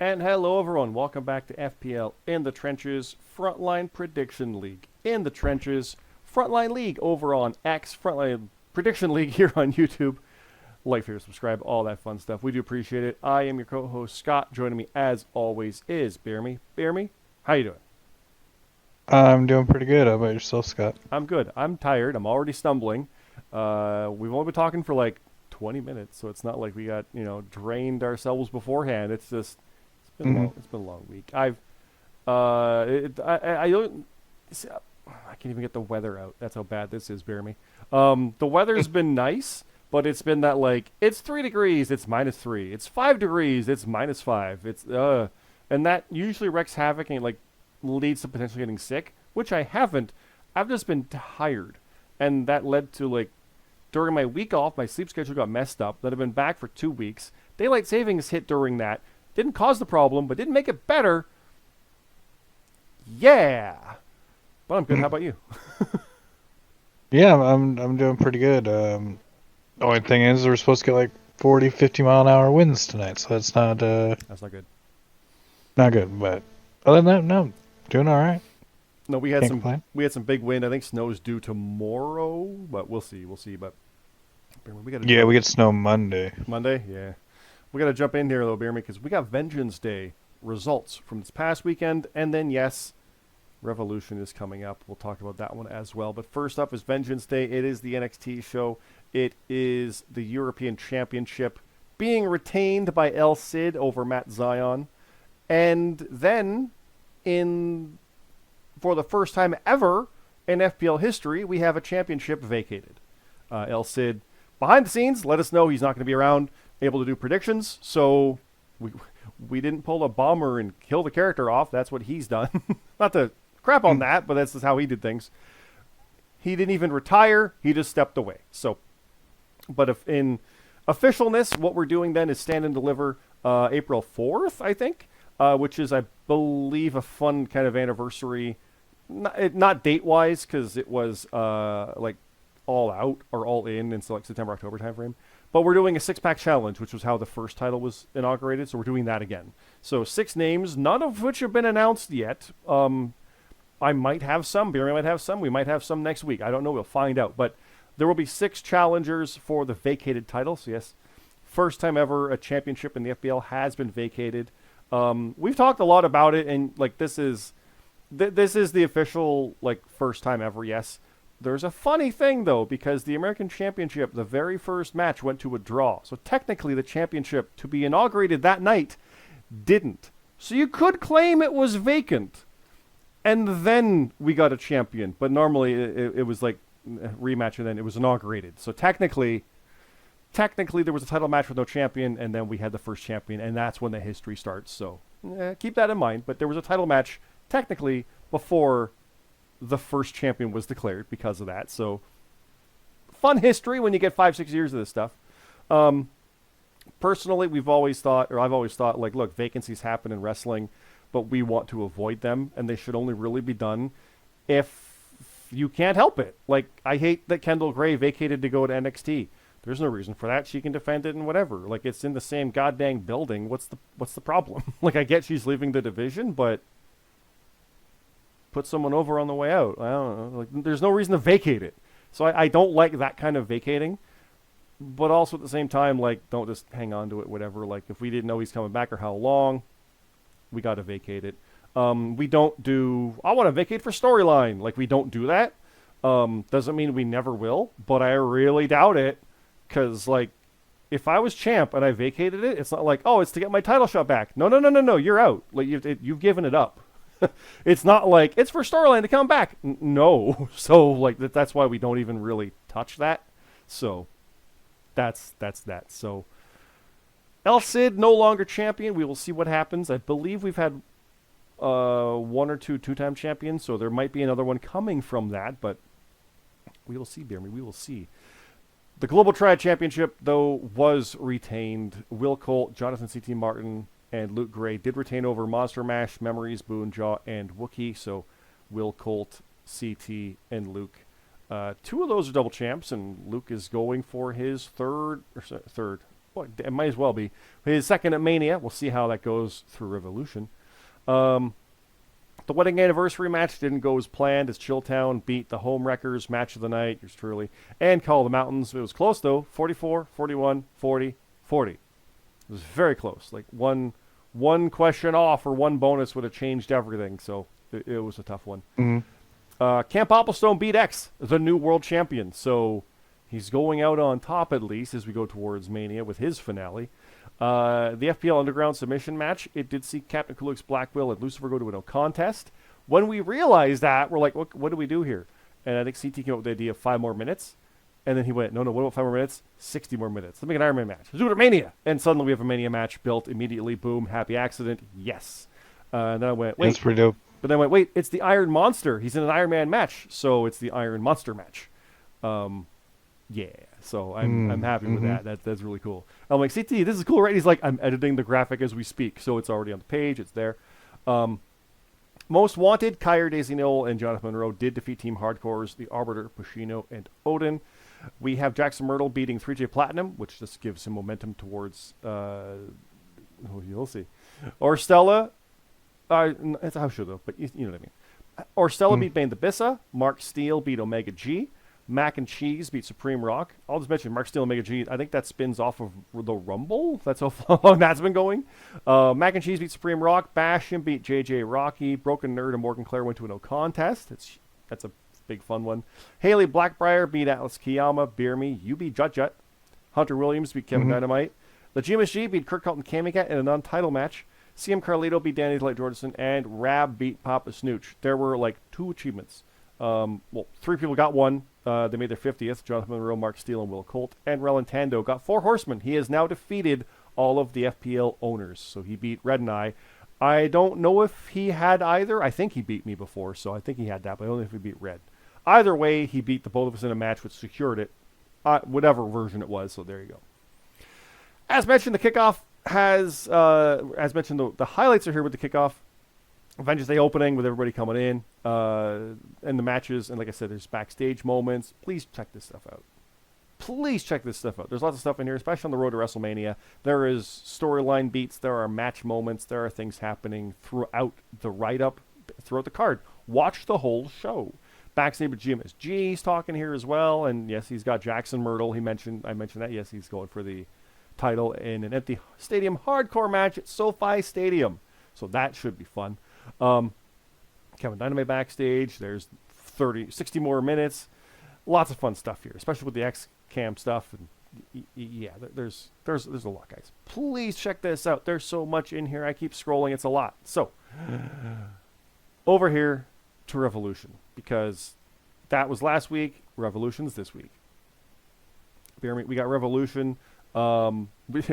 And hello, everyone. Welcome back to FPL in the Trenches Frontline Prediction League. In the Trenches Frontline League over on X, Frontline Prediction League here on YouTube. Like, favorite, subscribe, all that fun stuff. We do appreciate it. I am your co-host, Scott. Joining me, as always, is BeerMe. BeerMe, how you doing? I'm doing pretty good. How about yourself, Scott? I'm good. I'm tired. I'm already stumbling. We've only been talking for like 20 minutes, so it's not like we got, drained ourselves beforehand. It's just it's been hmm long. It's been a long week. I don't. I can't even get the weather out. That's how bad this is. Bear me. The weather's been nice, but it's been that like it's 3 degrees, it's -3. It's 5 degrees, it's -5. And that usually wreaks havoc and like leads to potentially getting sick, which I haven't. I've just been tired, and that led to like during my week off, my sleep schedule got messed up. Then I've been back for 2 weeks. Daylight savings hit during that. Didn't cause the problem, but didn't make it better. Yeah. But I'm good. How about you? Yeah, I'm doing pretty good. The only thing is we're supposed to get like 40, 50 mile an hour winds tonight, so that's That's not good. not good. But other than that, no, doing all right. No, Can't complain. we had some big wind. I think snow's due tomorrow, but we'll see. We'll see. But we got to Yeah, jump we get snow Monday. Monday. Yeah, we got to jump in here though, Beer Me, because we got Vengeance Day results from this past weekend, and then yes, Revolution is coming up. We'll talk about that one as well. But first up is Vengeance Day. It is the NXT show. It is the European Championship being retained by El Cid over Matt Zion. And then, in for the first time ever in FPL history, we have a championship vacated. El Cid, behind the scenes, let us know he's not going to be around, able to do predictions. So we didn't pull a bomber and kill the character off. That's what he's done. Not to crap on that, but that's just how he did things. He didn't even retire. He just stepped away. So, but if in officialness, what we're doing then is stand and deliver April 4th, I think, which is, I believe, a fun kind of anniversary. Not date-wise, because it was like all out or all in so like September, October timeframe. But we're doing a six-pack challenge, which was how the first title was inaugurated. So we're doing that again. So 6 names, none of which have been announced yet. I might have some. Barry might have some. We might have some next week. I don't know. We'll find out. But there will be 6 challengers for the vacated title. So yes, first time ever a championship in the FPL has been vacated. We've talked a lot about it, and like this is the official like first time ever. Yes. There's a funny thing though, because the American Championship, the very first match went to a draw. So technically the championship to be inaugurated that night didn't. So you could claim it was vacant. And then we got a champion. But normally it was like a rematch and then it was inaugurated. So technically there was a title match with no champion, and then we had the first champion, and that's when the history starts. So keep that in mind. But there was a title match technically before the first champion was declared because of that. So fun history when you get 5-6 years of this stuff. Personally, I've always thought, like, look, vacancies happen in wrestling, but we want to avoid them, and they should only really be done if you can't help it. Like, I hate that Kendall Gray vacated to go to NXT. There's no reason for that. She can defend it and whatever. Like, it's in the same goddamn building. What's the problem? Like, I get she's leaving the division, but put someone over on the way out. I don't know. Like, there's no reason to vacate it. So I don't like that kind of vacating. But also at the same time, like, don't just hang on to it, whatever. Like, if we didn't know he's coming back or how long, we got to vacate it. We don't do, I want to vacate for storyline. Like, we don't do that. Doesn't mean we never will, but I really doubt it. Because, like, if I was champ and I vacated it, it's not like, oh, it's to get my title shot back. No, you're out. Like, you've given it up. It's not like it's for storyline to come back. No. So like that's why we don't even really touch that. So that's that. So El Cid no longer champion. We will see what happens. I believe we've had 1 or 2 two-time champions, so there might be another one coming from that, but we will see, Beer Me. We will see. The Global Triad Championship, though, was retained. Will Colt, Jonathan C.T. Martin, and Luke Gray did retain over Monster Mash, Memories, Boonjaw, and Wookie. So Will Colt, CT, and Luke. 2 of those are double champs, and Luke is going for his third Well, it might as well be. His second at Mania. We'll see how that goes through Revolution. The wedding anniversary match didn't go as planned as Chilltown beat the Home Wreckers match of the night, yours truly, and Call of the Mountains. It was close, though. 44, 41, 40, 40. It was very close. Like one question off or one bonus would have changed everything, so it was a tough one. Camp Opplestone beat X, the new world champion, so he's going out on top at least as we go towards Mania with his finale. The FPL Underground submission match, it did see Captain Kuluk's Black Will and Lucifer go to a no contest. When we realized that, we're like, what do we do here? And I think CT came up with the idea of 5 more minutes. And then he went, no, what about 5 more minutes? 60 more minutes. Let's make an Iron Man match. Let's do it at Mania. And suddenly we have a Mania match built immediately. Boom, happy accident. Yes. And then I went, wait. That's pretty dope. But then I went, wait, it's the Iron Monster. He's in an Iron Man match. So it's the Iron Monster match. Yeah. So I'm happy with that. That's really cool. I'm like, CT, this is cool, right? He's like, I'm editing the graphic as we speak. So it's already on the page. It's there. Most Wanted, Kyer, Daisy Knoll, and Jonathan Monroe did defeat Team Hardcore's The Arbiter, Pushino, and Odin. We have Jackson Myrtle beating 3J Platinum, which just gives him momentum towards, you'll see. Or Stella, it's a house show though, but you know what I mean. Or Stella beat Bane the Bissa, Mark Steele beat Omega G, Mac and Cheese beat Supreme Rock. I'll just mention Mark Steele and Omega G. I think that spins off of the Rumble. That's how long that's been going. Mac and Cheese beat Supreme Rock. Bastion beat JJ Rocky. Broken Nerd and Morgan Claire went to a no contest. That's a big fun one. Haley Blackbriar beat Atlas Kiyama. BeerMe. You beat Jut Jut. Hunter Williams beat Kevin Dynamite. The GMSG beat Kirk Colton Kamikat in a non-title match. CM Carlito beat Danny Delight Jordison. And Rab beat Papa Snooch. There were like 2 achievements. 3 people got one. They made their 50th. Jonathan Monroe, Mark Steele, and Will Colt. And Relantando got 4 horsemen. He has now defeated all of the FPL owners. So he beat Red and I don't know if he had either. I think he beat me before, so I think he had that, but I don't know if he beat Red. Either way, he beat the both of us in a match, which secured it, whatever version it was. So there you go. As mentioned, the kickoff has, as mentioned, the highlights are here with the kickoff. Vengeance Day opening with everybody coming in, and the matches. And like I said, there's backstage moments. Please check this stuff out. Please check this stuff out. There's lots of stuff in here, especially on the road to WrestleMania. There is storyline beats. There are match moments. There are things happening throughout the write-up, throughout the card. Watch the whole show. Backstage with GMSG's talking here as well. And yes, he's got Jackson Myrtle. I mentioned that. Yes, he's going for the title in an empty stadium hardcore match at SoFi Stadium. So that should be fun. Kevin Dynamite backstage. There's 60 more minutes. Lots of fun stuff here, especially with the X-Cam stuff. And yeah, there's a lot, guys. Please check this out. There's so much in here. I keep scrolling. It's a lot. So over here to Revolution, because that was last week. Revolution's this week. We got Revolution. We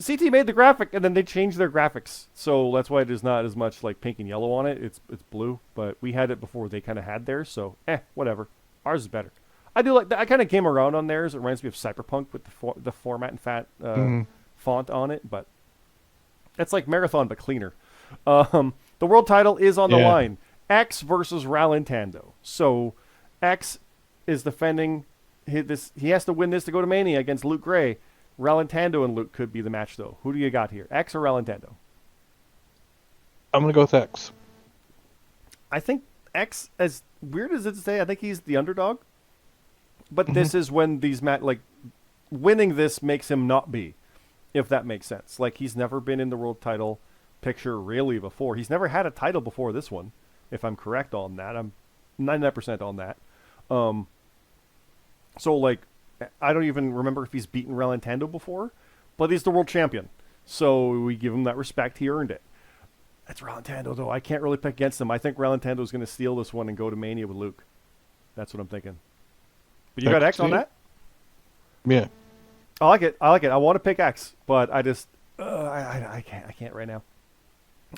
CT made the graphic, and then they changed their graphics, so that's why it is not as much like pink and yellow on it. It's blue, but we had it before they kind of had theirs, so whatever. Ours is better. I do like that. I kind of came around on theirs. It reminds me of Cyberpunk with the format and fat font on it, but it's like Marathon but cleaner. The world title is on the line. X versus Ralentando. So X is defending he has to win this to go to Mania against Luke Gray. Ralentando and Luke could be the match, though. Who do you got here, X or Ralentando? I'm going to go with X. I think X, as weird as it say, I think he's the underdog. But this is when these winning this makes him not be, if that makes sense. Like, he's never been in the world title picture really before. He's never had a title before this one, if I'm correct on that. I'm 99% on that. So, like, I don't even remember if he's beaten Ralentando before, but he's the world champion. So we give him that respect. He earned it. That's Ralentando, though. I can't really pick against him. I think Ralentando's going to steal this one and go to Mania with Luke. That's what I'm thinking. But you got X on that? Yeah. I like it. I want to pick X, but I just I can't right now.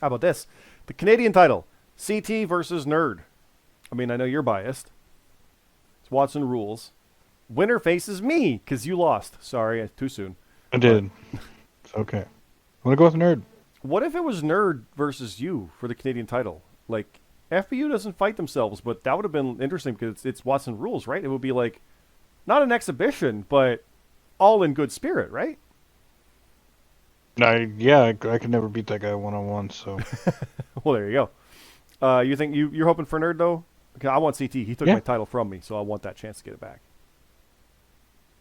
How about this? The Canadian title, CT versus Nerd. I mean, I know you're biased. It's Watson rules. Winner faces me, because you lost. Sorry, too soon. I did. It's okay. I'm going to go with Nerd. What if it was Nerd versus you for the Canadian title? Like, FPU doesn't fight themselves, but that would have been interesting because it's Watson rules, right? It would be like, not an exhibition, but all in good spirit, right? I could never beat that guy 1-on-1. So Well, there you go. You think you're hoping for Nerd though? Okay, I want CT. He took Yeah. my title from me, so I want that chance to get it back.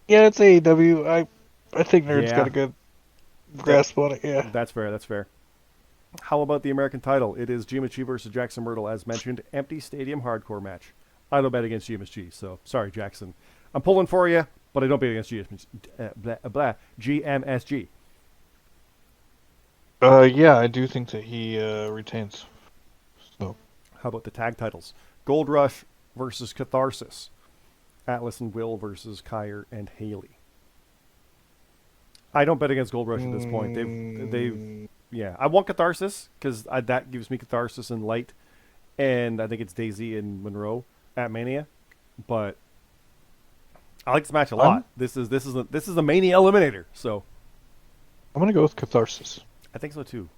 yeah, it's AEW. I think Nerd's got Yeah, a good that, grasp on it. Yeah. that's fair. That's fair. How about the American title? It is GMSG versus Jackson Myrtle, as mentioned. Empty stadium hardcore match. I don't bet against GMSG, so sorry, Jackson. I'm pulling for you, but I don't bet against GMSG. Yeah, I do think that he retains. So How about the tag titles? Gold Rush versus Catharsis. Atlas and Will versus Kyer and Haley. I don't bet against Gold Rush at this point. They've yeah. I want Catharsis because that gives me Catharsis and Light, and I think it's Daisy and Monroe at Mania. But I like this match a lot. This is a Mania eliminator. So I'm gonna go with Catharsis. I think so too.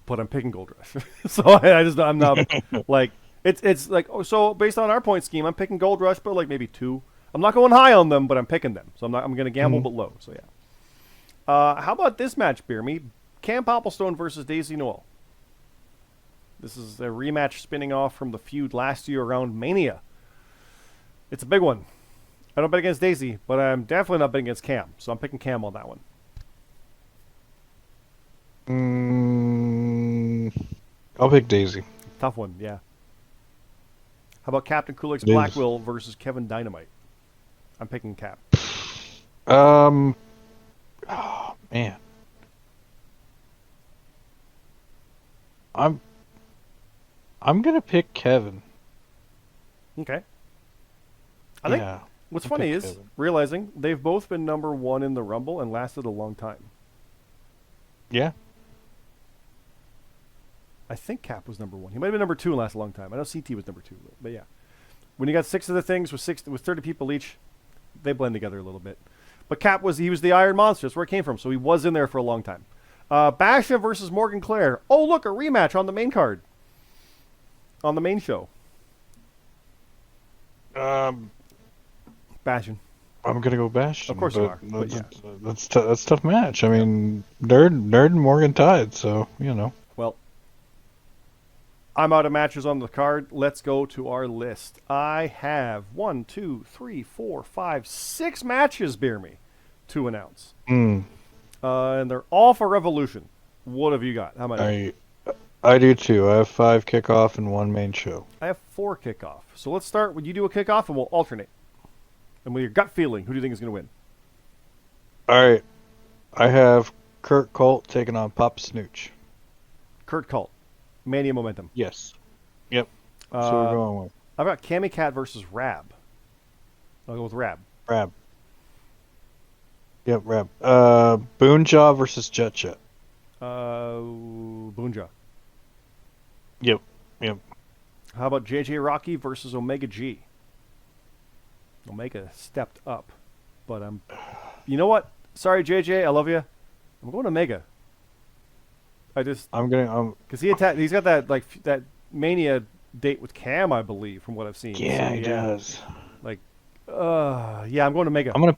But I'm picking Gold Rush, so I'm not like it's like so based on our point scheme, I'm picking Gold Rush, but like maybe 2. I'm not going high on them, but I'm picking them. So I'm going to gamble but low. So yeah. How about this match, BeerMe? Cam Popplestone versus Daisy Noel. This is a rematch spinning off from the feud last year around Mania. It's a big one. I don't bet against Daisy, but I'm definitely not betting against Cam, so I'm picking Cam on that one. I'll pick Daisy. Tough one, yeah. How about Captain Kulik's Daisy. Blackwell versus Kevin Dynamite? I'm picking Cap. Oh man. I'm gonna pick Kevin. Okay. I think Yeah. what's I'll funny pick is Kevin. realizing they've both been number 1 in the Rumble and lasted a long time. Yeah. I think Cap was number 1. He might have been number 2 and lasted a long time. I know CT was number 2, but yeah. When you got 6 of the things with 30 people each, they blend together a little bit. But Cap was the Iron Monster. That's where it came from. So he was in there for a long time. Basha versus Morgan Claire. Oh, look, a rematch on the main card. On the main show. Bastion. I'm gonna go Bastion. Of course you are, but yeah. That's a tough match. I mean, Nerd and Morgan tied, so you know. Well, I'm out of matches on the card. Let's go to our list. I have 1, 2, 3, 4, 5, 6 matches, BeerMe, to announce. And they're all for Revolution. What have you got? How many? I do too. I have 5 kickoff and 1 main show. I have 4 kickoff. So let's start. Would you do a kickoff and we'll alternate? And with your gut feeling, who do you think is going to win? All right. I have Kurt Colt taking on Papa Snooch. Kurt Colt. Mania Momentum. Yes. Yep. That's what we're going with. I've got Cammy Cat versus Rab. I'll go with Rab. Rab. Yep, Rab. Boonjaw versus Jet Jet. Boonja. Yep. How about JJ Rocky versus Omega G? Omega stepped up, but you know what? Sorry, JJ, I love you. I'm going Omega. Because he's got that Mania date with Cam, I believe, from what I've seen. Yeah, he does. Yeah, I'm going Omega. I'm gonna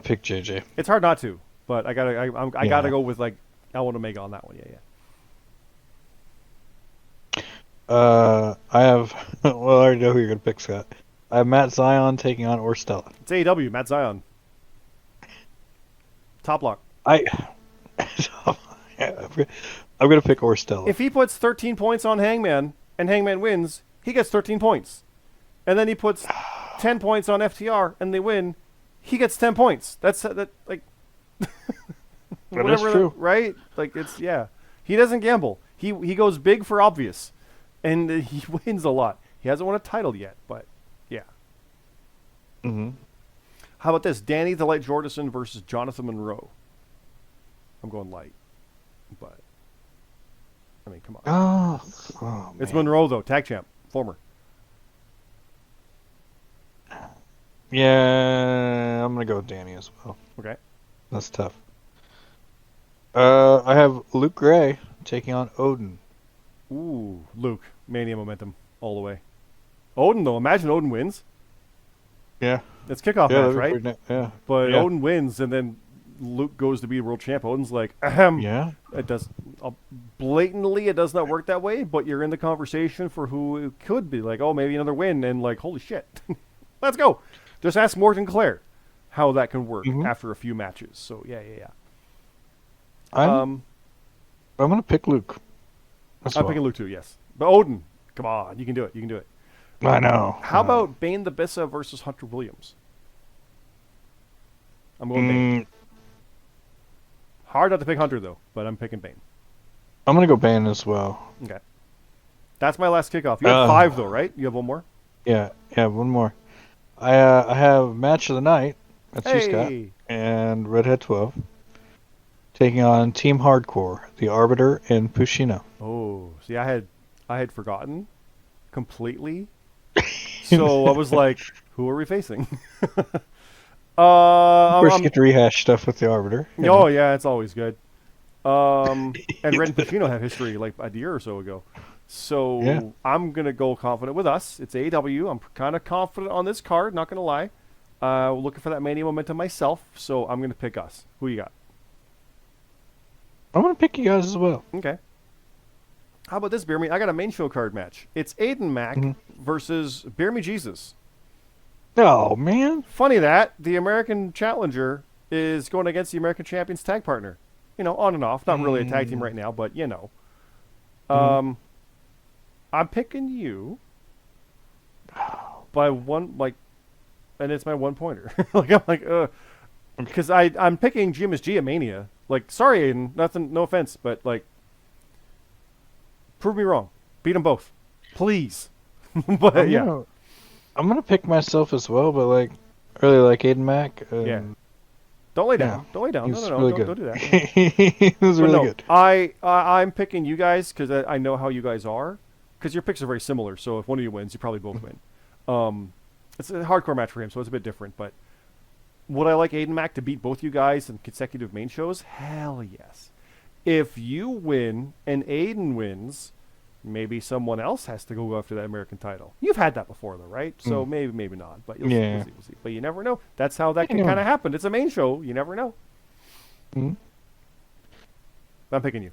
pick JJ. It's hard not to, but I gotta go with I want Omega on that one. Yeah. I have. Well, I already know who you're gonna pick, Scott. I have Matt Zion taking on Orstella. It's AEW, Matt Zion. Top lock. I'm gonna pick Orstella. If he puts 13 points on Hangman and Hangman wins, he gets 13 points. And then he puts 10 points on FTR and they win, he gets 10 points. That's that like that is true, right? Like it's He doesn't gamble. He goes big for obvious, and he wins a lot. He hasn't won a title yet, but yeah. How about this? Danny the Light Jordison versus Jonathan Monroe. I'm going light, but I mean, come on. Oh It's man. Monroe though, tag champ, former. Yeah, I'm gonna go with Danny as well. Okay. That's tough. I have Luke Gray taking on Odin. Ooh, Luke, Mania Momentum all the way. Odin though, imagine Odin wins. Yeah. It's kickoff match, right? Yeah. But Yeah. Odin wins, and then Luke goes to be world champ. Odin's like, ahem. Yeah. It does blatantly. It does not work that way. But you're in the conversation for who it could be. Like, oh, maybe another win, and like, holy shit, let's go. Just ask Morton Claire how that can work after a few matches. So yeah. I'm gonna pick Luke. I'm picking Luke too. Yes, but Odin, come on, you can do it. You can do it. I know. How about Bane the Bissa versus Hunter Williams? I'm going Bane. Hard not to pick Hunter though, but I'm picking Bane. I'm gonna go Bane as well. Okay. That's my last kickoff. You have 5 though, right? You have one more? Yeah, one more. I have match of the night. That's you, Scott. And Redhead 12. Taking on Team Hardcore, the Arbiter and Pushino. Oh, see, I had forgotten completely. So I was like, who are we facing? First, get to rehash stuff with the Arbiter. Oh, yeah, it's always good. And Red and Pacino have history like a year or so ago. So I'm going to go confident with us. It's AEW. I'm kind of confident on this card, not going to lie. Looking for that Mania momentum myself, so I'm going to pick us. Who you got? I'm going to pick you guys as well. Okay. How about this, BeerMe? I got a main show card match. It's Aiden Mack versus BeerMe Jesus. Oh, man. Funny that the American Challenger is going against the American Champions tag partner. You know, on and off. Not really a tag team right now, but you know. I'm picking you by one, like, and it's my 1-pointer. Like, I'm like, because I'm picking GMSG at Mania. Like, sorry, Aiden, nothing, no offense, but like, prove me wrong. Beat them both, please. But I'm gonna pick myself as well, but like, really like Aiden Mack. Don't lay down. Don't lay down. No, really don't do that. He was really good. I'm picking you guys because I know how you guys are. Because your picks are very similar. So if one of you wins, you probably both win. It's a hardcore match for him, so it's a bit different. But would I like Aiden Mack to beat both you guys in consecutive main shows? Hell yes. If you win and Aiden wins, maybe someone else has to go after that American title. You've had that before, though, right? So maybe not. But you'll see, we'll see. But you never know. That's how that can kind of happen. It's a main show. You never know. I'm picking you.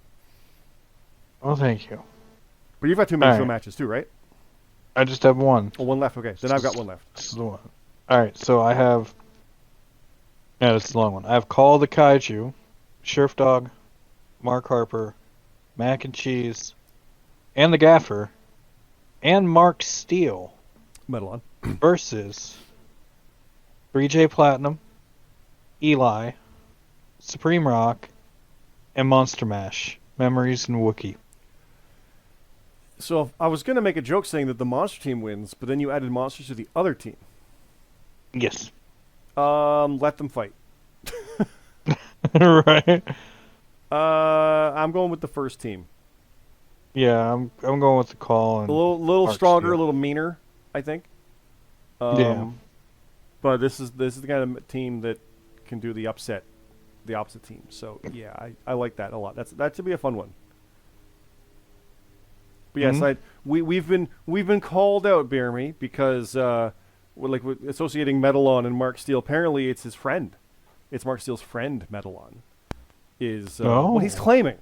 Oh, thank you. But you've got 2 main show matches, too, right? I just have one. Oh, one left. Okay, then I've got one left. This is the one. All right, so I have... Yeah, it's the long one. I have Call of the Kaiju, Sheriff Dog, Mark Harper, Mac and Cheese, and the Gaffer, and Mark Steele Medal on. versus 3J Platinum, Eli, Supreme Rock, and Monster Mash, Memories and Wookiee. So I was going to make a joke saying that the monster team wins, but then you added monsters to the other team. Yes. Let them fight. Right. I'm going with the first team. Yeah, I'm going with the Call. And a little stronger, Steele. A little meaner, I think. But this is the kind of team that can do the opposite team. So yeah, I like that a lot. That should be a fun one. But yes, we've been called out, BeerMe, because we're associating Medalon and Mark Steele. Apparently, it's his friend. It's Mark Steele's friend, Medalon. Is what he's claiming.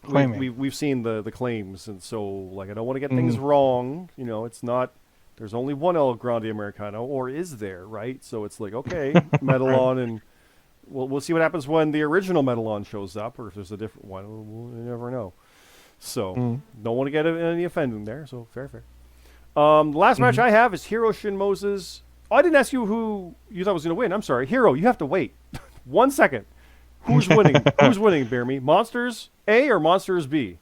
We've seen the claims, and so like I don't want to get things wrong. You know, it's not. There's only one El Grande Americano, or is there? Right? So it's like okay, Medalon, and we'll see what happens when the original Medalon shows up, or if there's a different one. We'll never know. So don't want to get any offending there. So fair. The last match I have is Hiro Shin Moses. Oh, I didn't ask you who you thought was going to win. I'm sorry, Hiro. You have to wait 1 second. Who's winning? Who's winning, BeerMe? Monsters A or Monsters B?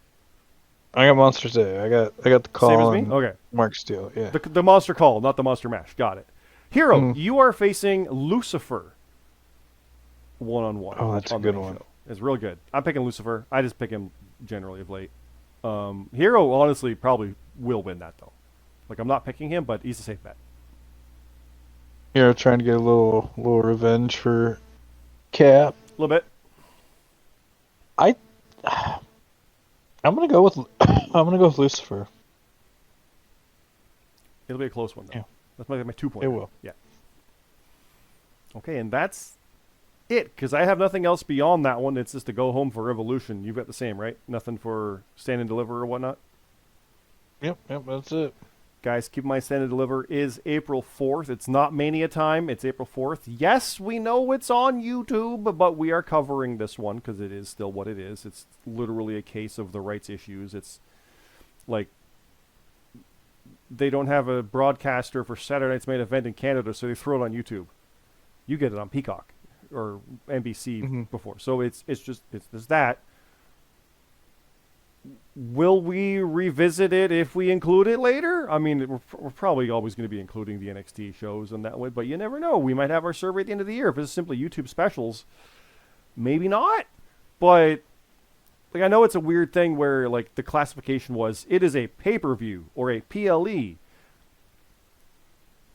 I got Monsters A. I got the Call. Same as me? And Okay. Mark Steele. Yeah. The Monster Call, not the Monster Mash. Got it. Hiro, you are facing Lucifer. 1-on-1. Oh, that's a good one. Show. It's real good. I'm picking Lucifer. I just pick him generally of late. Hiro honestly probably will win that though. Like I'm not picking him, but he's a safe bet. Hiro trying to get a little revenge for Cap. A little bit. I'm gonna go with Lucifer. It'll be a close one though. Yeah. That's my 2 point. It will. Yeah. Okay, and that's it, because I have nothing else beyond that one. It's just to go home for Revolution. You've got the same, right? Nothing for Stand and Deliver or whatnot? Yep, that's it. Guys, keep in mind, Stand and Deliver is April 4th. It's not Mania time. It's April 4th. Yes, we know it's on YouTube, but we are covering this one because it is still what it is. It's literally a case of the rights issues. It's like they don't have a broadcaster for Saturday Night's Main Event in Canada, so they throw it on YouTube. You get it on Peacock or NBC before. So it's there's that. Will we revisit it if we include it later? I mean, we're probably always going to be including the NXT shows in that way, but you never know. We might have our survey at the end of the year. If it's simply YouTube specials, maybe not. But like, I know it's a weird thing where like the classification was it is a pay-per-view or a PLE.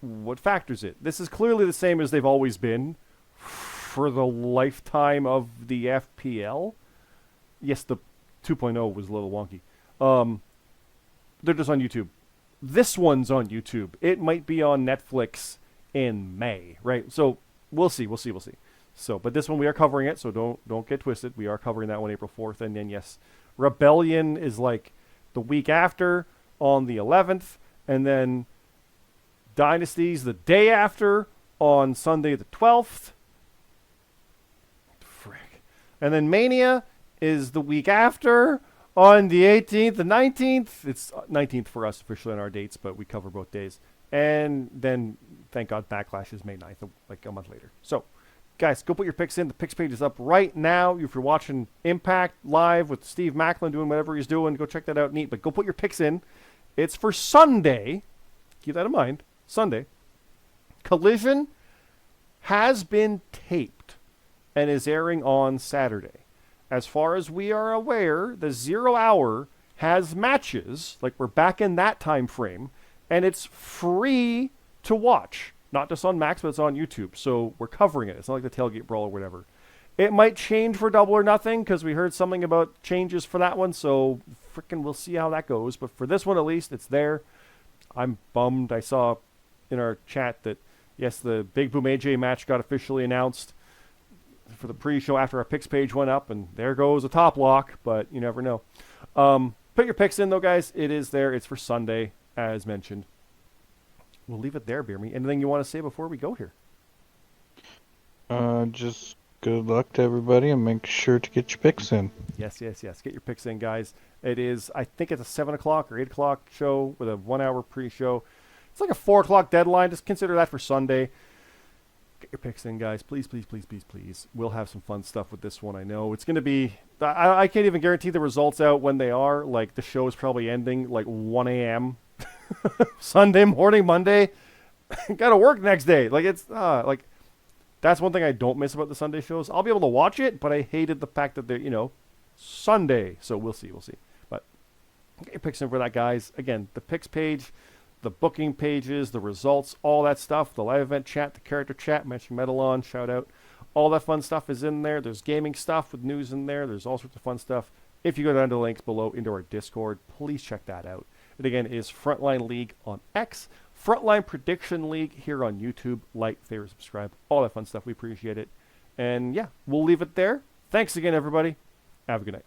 What factors it? This is clearly the same as they've always been for the lifetime of the FPL. Yes, the 2.0 was a little wonky. They're just on YouTube. This one's on YouTube. It might be on Netflix in May, right? So we'll see. So, but this one we are covering it, so don't get twisted. We are covering that one April 4th, and then yes, Rebellion is like the week after on the 11th, and then Dynasty's the day after on Sunday the 12th. Frick. And then Mania is the week after on the 18th and 19th. It's 19th for us officially on our dates, but we cover both days. And then, thank God, Backlash is May 9th, like a month later. So, guys, go put your picks in. The picks page is up right now. If you're watching Impact live with Steve Macklin doing whatever he's doing, go check that out. Neat. But go put your picks in. It's for Sunday. Keep that in mind. Sunday. Collision has been taped and is airing on Saturday. As far as we are aware, the 0 Hour has matches, like we're back in that time frame, and it's free to watch. Not just on Max, but it's on YouTube. So we're covering it. It's not like the Tailgate Brawl or whatever. It might change for Double or Nothing, because we heard something about changes for that one, so frickin' we'll see how that goes. But for this one, at least, it's there. I'm bummed. I saw in our chat that, yes, the Big Boom AJ match got officially announced for the pre-show after our picks page went up, and there goes a top lock, but you never know. Put your picks in, though, guys. It is there. It's for Sunday, as mentioned. We'll leave it there, BeerMe. Anything you want to say before we go here? Just good luck to everybody, and make sure to get your picks in. Yes. Get your picks in, guys. It is, I think it's a 7 o'clock or 8 o'clock show with a 1 hour pre-show. It's like a 4 o'clock deadline. Just consider that for Sunday. Get your picks in, guys. Please. We'll have some fun stuff with this one, I know. It's going to be... I can't even guarantee the results out when they are. Like, the show is probably ending like 1 a.m. Sunday morning, Monday. Got to work next day. Like, it's... like, that's one thing I don't miss about the Sunday shows. I'll be able to watch it, but I hated the fact that they're, Sunday. So we'll see. But get your picks in for that, guys. Again, the picks page... the booking pages, the results, all that stuff, the live event chat, the character chat, mention Metalon, shout out. All that fun stuff is in there. There's gaming stuff with news in there. There's all sorts of fun stuff. If you go down to the links below into our Discord, please check that out. It again is Frontline League on X, Frontline Prediction League here on YouTube. Like, favorite, subscribe, all that fun stuff. We appreciate it. And yeah, we'll leave it there. Thanks again, everybody. Have a good night.